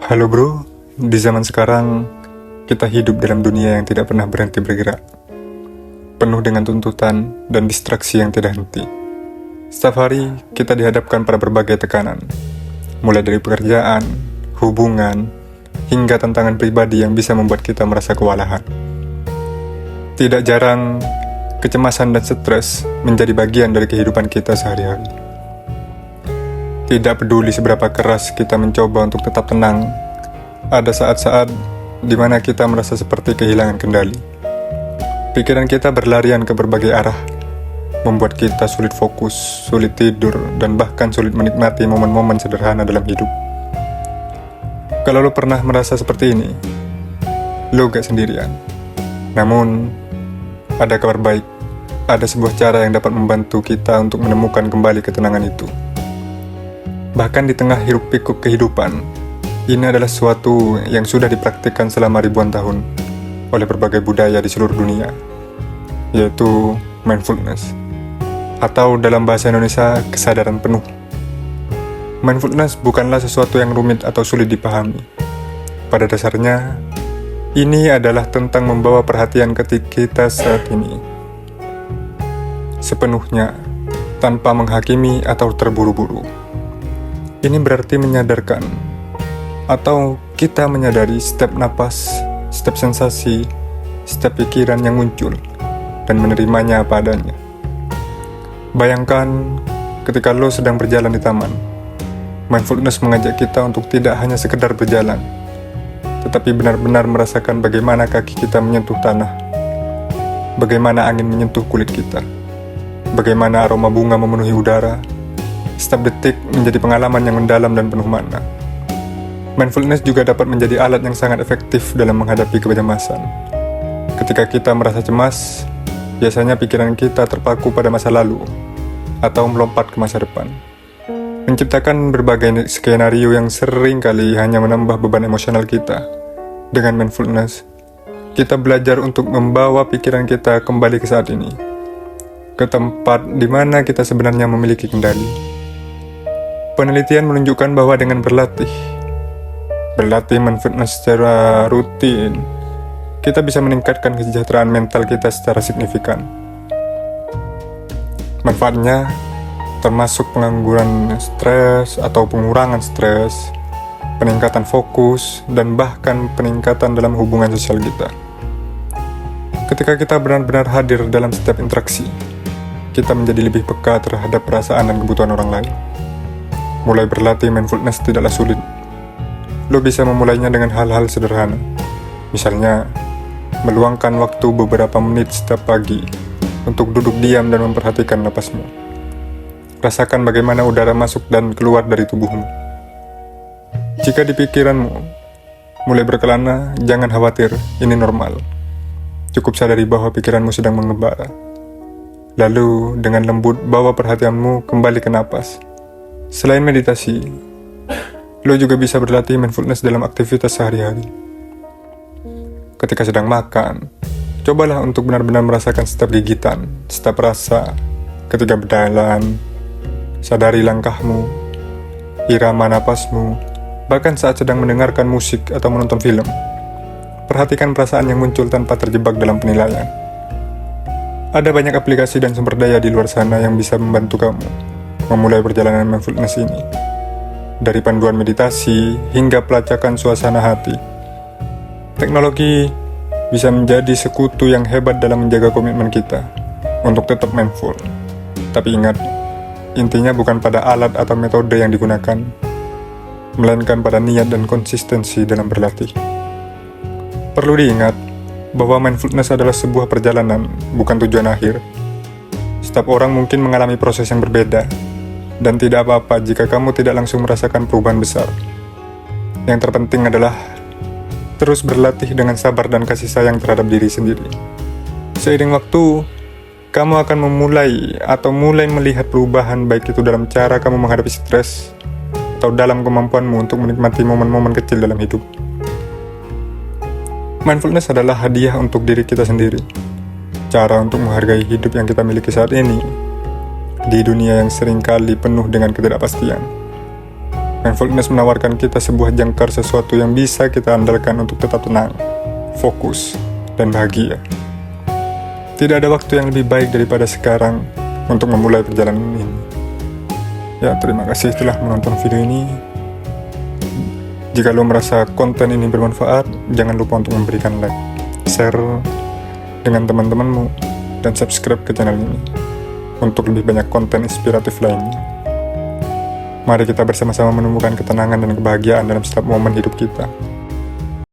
Halo bro, di zaman sekarang kita hidup dalam dunia yang tidak pernah berhenti bergerak, penuh dengan tuntutan dan distraksi yang tidak henti. Setiap hari kita dihadapkan pada berbagai tekanan, mulai dari pekerjaan, hubungan, hingga tantangan pribadi yang bisa membuat kita merasa kewalahan. Tidak jarang, kecemasan dan stres menjadi bagian dari kehidupan kita sehari-hari. Tidak peduli seberapa keras kita mencoba untuk tetap tenang, ada saat-saat di mana kita merasa seperti kehilangan kendali. Pikiran kita berlarian ke berbagai arah, membuat kita sulit fokus, sulit tidur, dan bahkan sulit menikmati momen-momen sederhana dalam hidup. Kalau lo pernah merasa seperti ini, lo gak sendirian. Namun, ada kabar baik. Ada sebuah cara yang dapat membantu kita untuk menemukan kembali ketenangan itu. Bahkan di tengah hiruk-pikuk kehidupan, ini adalah sesuatu yang sudah dipraktikkan selama ribuan tahun oleh berbagai budaya di seluruh dunia, yaitu mindfulness, atau dalam bahasa Indonesia, kesadaran penuh. Mindfulness bukanlah sesuatu yang rumit atau sulit dipahami. Pada dasarnya, ini adalah tentang membawa perhatian ke kita saat ini, sepenuhnya, tanpa menghakimi atau terburu-buru. Ini berarti menyadarkan, atau kita menyadari setiap napas, setiap sensasi, setiap pikiran yang muncul, dan menerimanya apa adanya. Bayangkan ketika lo sedang berjalan di taman, mindfulness mengajak kita untuk tidak hanya sekedar berjalan, tetapi benar-benar merasakan bagaimana kaki kita menyentuh tanah, bagaimana angin menyentuh kulit kita, bagaimana aroma bunga memenuhi udara. Setiap detik menjadi pengalaman yang mendalam dan penuh makna. Mindfulness juga dapat menjadi alat yang sangat efektif dalam menghadapi kecemasan. Ketika kita merasa cemas, biasanya pikiran kita terpaku pada masa lalu atau melompat ke masa depan, menciptakan berbagai skenario yang sering kali hanya menambah beban emosional kita. Dengan mindfulness, kita belajar untuk membawa pikiran kita kembali ke saat ini, ke tempat di mana kita sebenarnya memiliki kendali. Penelitian menunjukkan bahwa dengan berlatih mindfulness secara rutin, kita bisa meningkatkan kesejahteraan mental kita secara signifikan. Manfaatnya termasuk pengangguran stres atau pengurangan stres, peningkatan fokus, dan bahkan peningkatan dalam hubungan sosial kita. Ketika kita benar-benar hadir dalam setiap interaksi, kita menjadi lebih peka terhadap perasaan dan kebutuhan orang lain. Mulai berlatih mindfulness tidaklah sulit. Lo bisa memulainya dengan hal-hal sederhana. Misalnya, meluangkan waktu beberapa menit setiap pagi untuk duduk diam dan memperhatikan napasmu. Rasakan bagaimana udara masuk dan keluar dari tubuhmu. Jika di pikiranmu mulai berkelana, jangan khawatir, ini normal. Cukup sadari bahwa pikiranmu sedang mengembara. Lalu, dengan lembut bawa perhatianmu kembali ke napas. Selain meditasi, lo juga bisa berlatih mindfulness dalam aktivitas sehari-hari. Ketika sedang makan, cobalah untuk benar-benar merasakan setiap gigitan, setiap rasa. Ketika berjalan, sadari langkahmu, irama napasmu, bahkan saat sedang mendengarkan musik atau menonton film. Perhatikan perasaan yang muncul tanpa terjebak dalam penilaian. Ada banyak aplikasi dan sumber daya di luar sana yang bisa membantu kamu memulai perjalanan mindfulness ini. Dari panduan meditasi hingga pelacakan suasana hati. Teknologi bisa menjadi sekutu yang hebat dalam menjaga komitmen kita untuk tetap mindful. Tapi ingat, intinya bukan pada alat atau metode yang digunakan, melainkan pada niat dan konsistensi dalam berlatih. Perlu diingat bahwa mindfulness adalah sebuah perjalanan, bukan tujuan akhir. Setiap orang mungkin mengalami proses yang berbeda, dan tidak apa-apa jika kamu tidak langsung merasakan perubahan besar. Yang terpenting adalah terus berlatih dengan sabar dan kasih sayang terhadap diri sendiri. Seiring waktu, kamu akan mulai melihat perubahan, baik itu dalam cara kamu menghadapi stres atau dalam kemampuanmu untuk menikmati momen-momen kecil dalam hidup. Mindfulness adalah hadiah untuk diri kita sendiri, cara untuk menghargai hidup yang kita miliki saat ini di dunia yang seringkali penuh dengan ketidakpastian. Mindfulness menawarkan kita sebuah jangkar sesuatu yang bisa kita andalkan untuk tetap tenang, fokus, dan bahagia. Tidak ada waktu yang lebih baik daripada sekarang untuk memulai perjalanan ini. Ya, terima kasih telah menonton video ini. Jika lo merasa konten ini bermanfaat, jangan lupa untuk memberikan like, share dengan teman-temanmu, dan subscribe ke channel ini untuk lebih banyak konten inspiratif lainnya. Mari kita bersama-sama menemukan ketenangan dan kebahagiaan dalam setiap momen hidup kita.